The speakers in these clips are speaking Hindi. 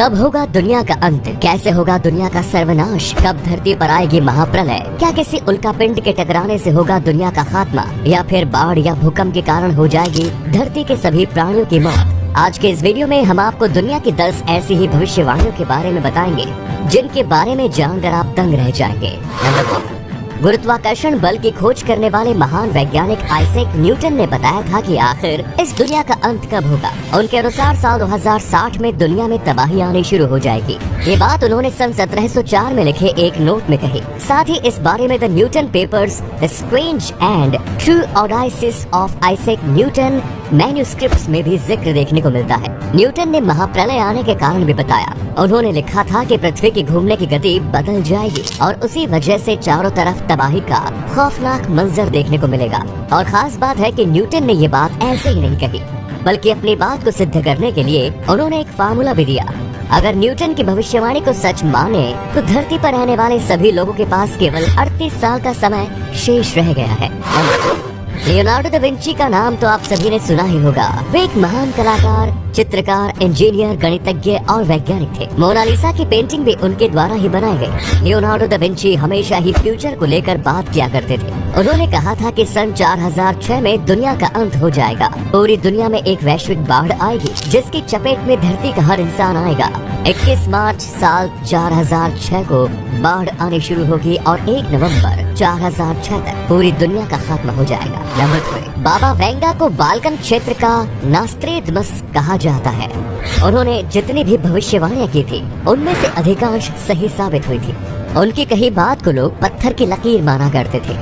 कब होगा दुनिया का अंत, कैसे होगा दुनिया का सर्वनाश, कब धरती पर आएगी महाप्रलय, क्या किसी उल्कापिंड के टकराने से होगा दुनिया का खात्मा, या फिर बाढ़ या भूकंप के कारण हो जाएगी धरती के सभी प्राणियों की मौत। आज के इस वीडियो में हम आपको दुनिया की 10 ऐसी ही भविष्यवाणियों के बारे में बताएंगे जिनके बारे में जानकर आप दंग रह जाएंगे। नंबर 1, गुरुत्वाकर्षण बल की खोज करने वाले महान वैज्ञानिक आइजैक न्यूटन ने बताया था कि आखिर इस दुनिया का अंत कब होगा। उनके अनुसार साल 2060 में दुनिया में तबाही आनी शुरू हो जाएगी। ये बात उन्होंने सन 1704 में लिखे एक नोट में कही। साथ ही इस बारे में the Newton papers, the strange and true odysseys of Isaac Newton manuscripts में भी जिक्र देखने को मिलता है। न्यूटन ने महाप्रलय आने के कारण भी बताया। उन्होंने लिखा था कि पृथ्वी की घूमने की गति बदल जाएगी और उसी वजह से चारों तरफ तबाही का खौफनाक मंजर देखने को मिलेगा। और खास बात है कि न्यूटन ने ये बात ऐसे ही नहीं कही, बल्कि अपनी बात को सिद्ध करने के लिए उन्होंने एक फार्मूला भी दिया। अगर न्यूटन की भविष्यवाणी को सच माने तो धरती पर रहने वाले सभी लोगों के पास केवल 38 साल का समय शेष रह गया है। लियोनार्डो दा विंची का नाम तो आप सभी ने सुना ही होगा। वे एक महान कलाकार, चित्रकार, इंजीनियर, गणितज्ञ और वैज्ञानिक थे। मोनालिसा की पेंटिंग भी उनके द्वारा ही बनाई गई। लियोनार्डो दा विंची हमेशा ही फ्यूचर को लेकर बात किया करते थे। उन्होंने कहा था कि सन 4006 में दुनिया का अंत हो जाएगा। पूरी दुनिया में एक वैश्विक बाढ़ आएगी जिसकी चपेट में धरती का हर इंसान आएगा। 21 मार्च साल 4006 को बाढ़ आनी शुरू होगी और 1 नवंबर 4006 तक पूरी दुनिया का खात्मा हो जाएगा। नंबर 3, बाबा वेंगा को बाल्कन क्षेत्र का नास्ट्रेडमस कहा जाता है। उन्होंने जितनी भी भविष्यवाणियां की थी उनमें से अधिकांश सही साबित हुई थी। उनकी कही बात को लोग पत्थर की लकीर माना करते थे।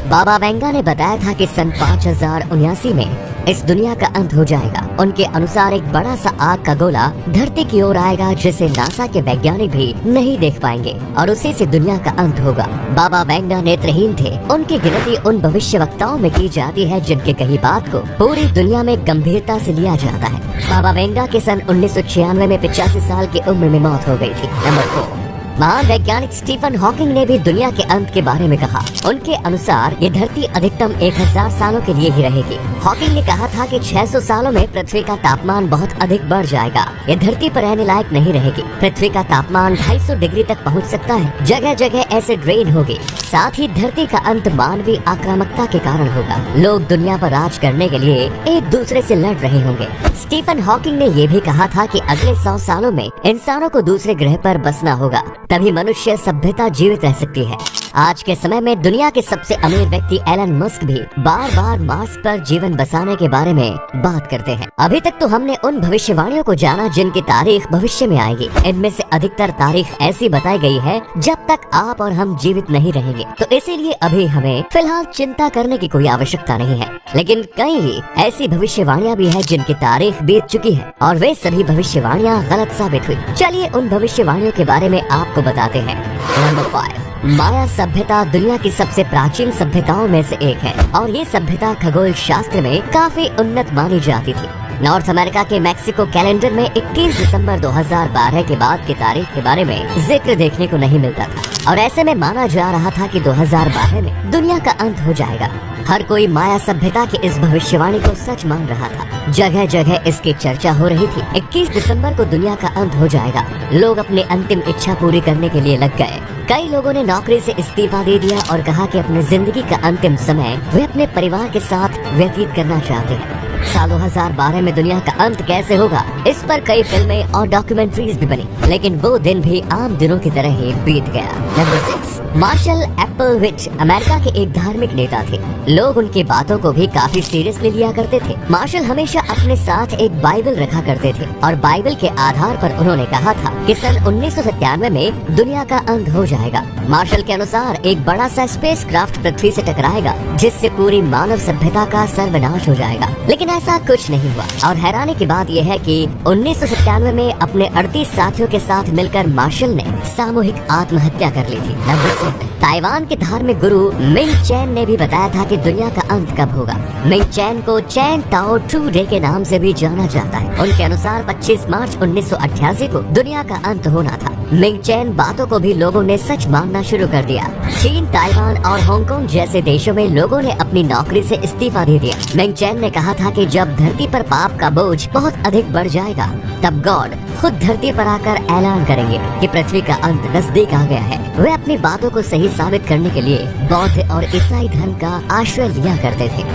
बाबा वेंगा ने बताया था कि सन 5079 में इस दुनिया का अंत हो जाएगा। उनके अनुसार एक बड़ा सा आग का गोला धरती की ओर आएगा जिसे नासा के वैज्ञानिक भी नहीं देख पाएंगे और उसी से दुनिया का अंत होगा। बाबा वेंगा नेत्रहीन थे। उनकी गिनती उन भविष्यवक्ताओं में की जाती है जिनके कही बात को पूरी दुनिया में गंभीरता से लिया जाता है। बाबा वेंगा के सन 1996 में 85 साल की उम्र में मौत हो गई थी। नंबर 4, महान वैज्ञानिक स्टीफन हॉकिंग ने भी दुनिया के अंत के बारे में कहा। उनके अनुसार ये धरती अधिकतम 1000 सालों के लिए ही रहेगी। हॉकिंग ने कहा था कि 600 सालों में पृथ्वी का तापमान बहुत अधिक बढ़ जाएगा। ये धरती पर रहने लायक नहीं रहेगी। पृथ्वी का तापमान 250 डिग्री तक पहुंच सकता है। जगह जगह एसिड रेन होगी। साथ ही धरती का अंत मानवीय आक्रामकता के कारण होगा। लोग दुनिया पर राज करने के लिए एक दूसरे से लड़ रहे होंगे। स्टीफन हॉकिंग ने ये भी कहा था कि अगले 100 सालों में इंसानों को दूसरे ग्रह पर बसना होगा, तभी मनुष्य सभ्यता जीवित रह सकती है। आज के समय में दुनिया के सबसे अमीर व्यक्ति एलन मस्क भी बार बार मार्स पर जीवन बसाने के बारे में बात करते हैं। अभी तक तो हमने उन भविष्यवाणियों को जाना जिनकी तारीख भविष्य में आएगी। इनमें से अधिकतर तारीख ऐसी बताई गई है जब तक आप और हम जीवित नहीं रहेंगे, तो इसीलिए अभी हमें फिलहाल चिंता करने की कोई आवश्यकता नहीं है। लेकिन कई ऐसी भविष्यवाणियां भी है जिनकी तारीख बीत चुकी है और वे सभी भविष्यवाणियां गलत साबित हुई। चलिए उन भविष्यवाणियों के बारे में आपको बताते हैं। नंबर 5, माया सभ्यता दुनिया की सबसे प्राचीन सभ्यताओं में से एक है और ये सभ्यता खगोल शास्त्र में काफी उन्नत मानी जाती थी। नॉर्थ अमेरिका के मैक्सिको कैलेंडर में 21 दिसंबर 2012 के बाद की तारीख के बारे में जिक्र देखने को नहीं मिलता था और ऐसे में माना जा रहा था कि 2012 में दुनिया का अंत हो जाएगा। हर कोई माया सभ्यता की इस भविष्यवाणी को सच मान रहा था। जगह जगह इसकी चर्चा हो रही थी। 21 दिसंबर को दुनिया का अंत हो जाएगा। लोग अपनी अंतिम इच्छा पूरी करने के लिए लग गए। कई लोगों ने नौकरी से इस्तीफा दे दिया और कहा कि अपनी जिंदगी का अंतिम समय वे अपने परिवार के साथ व्यतीत करना चाहते हैं। साल 2012 में दुनिया का अंत कैसे होगा, इस पर कई फिल्में और डॉक्यूमेंट्रीज भी बनी, लेकिन वो दिन भी आम दिनों की तरह ही बीत गया। नंबर 6, मार्शल एप्पलविच अमेरिका के एक धार्मिक नेता थे। लोग उनकी बातों को भी काफी सीरियसली लिया करते थे। मार्शल हमेशा अपने साथ एक बाइबल रखा करते थे और बाइबल के आधार पर उन्होंने कहा था कि सन 1997 में दुनिया का अंत हो जाएगा। मार्शल के अनुसार एक बड़ा सा स्पेसक्राफ्ट पृथ्वी से टकराएगा जिससे पूरी मानव सभ्यता का सर्वनाश हो जाएगा। लेकिन ऐसा कुछ नहीं हुआ और हैरानी की बात यह है कि 1997 में अपने 38 साथियों के साथ मिलकर मार्शल ने सामूहिक आत्महत्या कर ली थी। नंबर 7, ताइवान के धार्मिक गुरु मिंग चैन ने भी बताया था कि दुनिया का अंत कब होगा। मिंग चैन को चैन ताओ ट्रू डे के नाम से भी जाना जाता है। उनके अनुसार 25 मार्च 1988 को दुनिया का अंत होना था। मिंगचैन बातों को भी लोगों ने सच मानना शुरू कर दिया। चीन, ताइवान और हांगकांग जैसे देशों में लोगों ने अपनी नौकरी से इस्तीफा दे दिया। मिंगचैन ने कहा था कि जब धरती पर पाप का बोझ बहुत अधिक बढ़ जाएगा, तब गॉड खुद धरती पर आकर ऐलान करेंगे कि पृथ्वी का अंत नजदीक आ गया है। वे अपनी बातों को सही साबित करने के लिए बौद्ध और ईसाई धर्म का आश्रय लिया करते थे।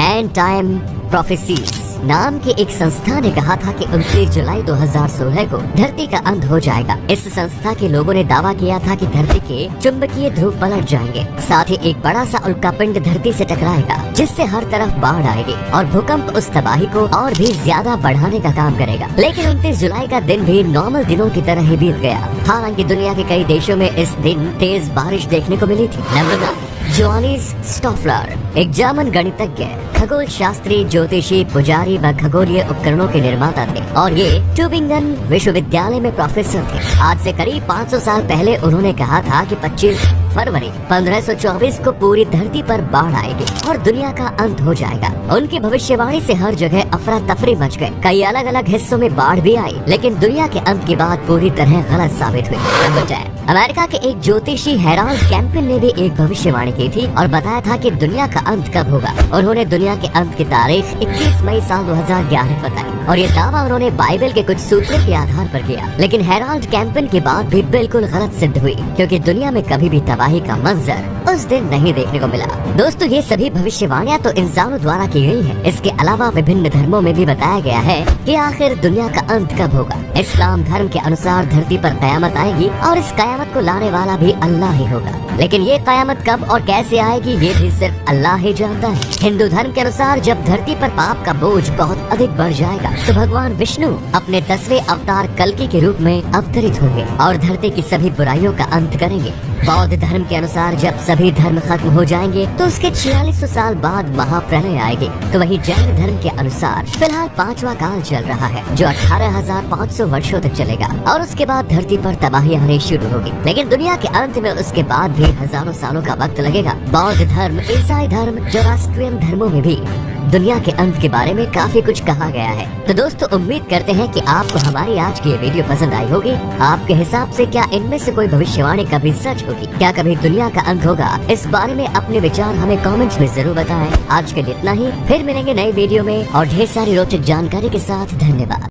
एंड टाइम प्रोफेसीज नाम की एक संस्था ने कहा था कि 29 जुलाई 2016 को धरती का अंत हो जाएगा। इस संस्था के लोगों ने दावा किया था कि धरती के चुंबकीय ध्रुव पलट जाएंगे, साथ ही एक बड़ा सा उल्कापिंड धरती से टकराएगा, जिससे हर तरफ बाढ़ आएगी और भूकंप उस तबाही को और भी ज्यादा बढ़ाने का काम करेगा। लेकिन 29 जुलाई का दिन भी नॉर्मल दिनों की तरह ही बीत गया। हालांकि दुनिया के कई देशों में इस दिन तेज बारिश देखने को मिली थी। नंबर 9, जोहानिस स्टॉफलर एक जर्मन गणितज्ञ, खगोल शास्त्री, ज्योतिषी, पुजारी व खगोलीय उपकरणों के निर्माता थे और ये ट्यूबिंगन विश्वविद्यालय में प्रोफेसर थे। आज से करीब 500 साल पहले उन्होंने कहा था कि 25 फरवरी 1524 को पूरी धरती पर बाढ़ आएगी और दुनिया का अंत हो जाएगा। उनकी भविष्यवाणी से हर जगह अफरा तफरी मच गई। कई अलग अलग हिस्सों में बाढ़ भी आई, लेकिन दुनिया के अंत की बात पूरी तरह गलत साबित हुई। अमेरिका के एक ज्योतिषी हेराल्ड कैम्पिन ने भी एक भविष्यवाणी की थी और बताया था कि दुनिया का अंत कब होगा। उन्होंने दुनिया के अंत की तारीख 21 मई साल 2011 बताई और ये दावा उन्होंने बाइबल के कुछ सूत्रों के आधार पर किया। लेकिन हेराल्ड कैम्पिन की बात भी बिल्कुल गलत सिद्ध हुई, क्योंकि दुनिया में कभी भी तबाही का मंजर उस दिन नहीं देखने को मिला। दोस्तों, ये सभी भविष्यवाणियां तो इंसानों द्वारा की गई हैं। इसके अलावा विभिन्न धर्मों में भी बताया गया है कि आखिर दुनिया का अंत कब होगा। इस्लाम धर्म के अनुसार धरती पर कयामत आएगी और इस कयामत को लाने वाला भी अल्लाह ही होगा। लेकिन ये कयामत कब और कैसे आएगी, ये भी सिर्फ अल्लाह ही जानता है। हिंदू धर्म के अनुसार जब धरती पर पाप का बोझ बहुत अधिक बढ़ जाएगा, तो भगवान विष्णु अपने 10वें अवतार कल्कि के रूप में अवतरित होंगे और धरती की सभी बुराइयों का अंत करेंगे। बौद्ध धर्म के अनुसार जब सभी धर्म खत्म हो जाएंगे, तो उसके 4600 साल बाद महाप्रलय आएगी। तो वही जैन धर्म के अनुसार फिलहाल 5वां काल चल रहा है, जो 18,500 वर्षों तक चलेगा और उसके बाद धरती पर तबाही आनी शुरू होगी। लेकिन दुनिया के अंत में उसके बाद भी हजारों सालों का वक्त लगेगा। बौद्ध धर्म, ईसाई धर्म, जोरास्ट्रियन धर्मों में भी दुनिया के अंत के बारे में काफी कुछ कहा गया है। तो दोस्तों, उम्मीद करते हैं कि आपको हमारी आज की ये वीडियो पसंद आई होगी। आपके हिसाब से क्या इनमें से कोई भविष्यवाणी कभी सच होगी? क्या कभी दुनिया का अंत होगा? इस बारे में अपने विचार हमें कमेंट्स में जरूर बताएं। आज के लिए इतना ही, फिर मिलेंगे नई वीडियो में और ढेर सारी रोचक जानकारी के साथ। धन्यवाद।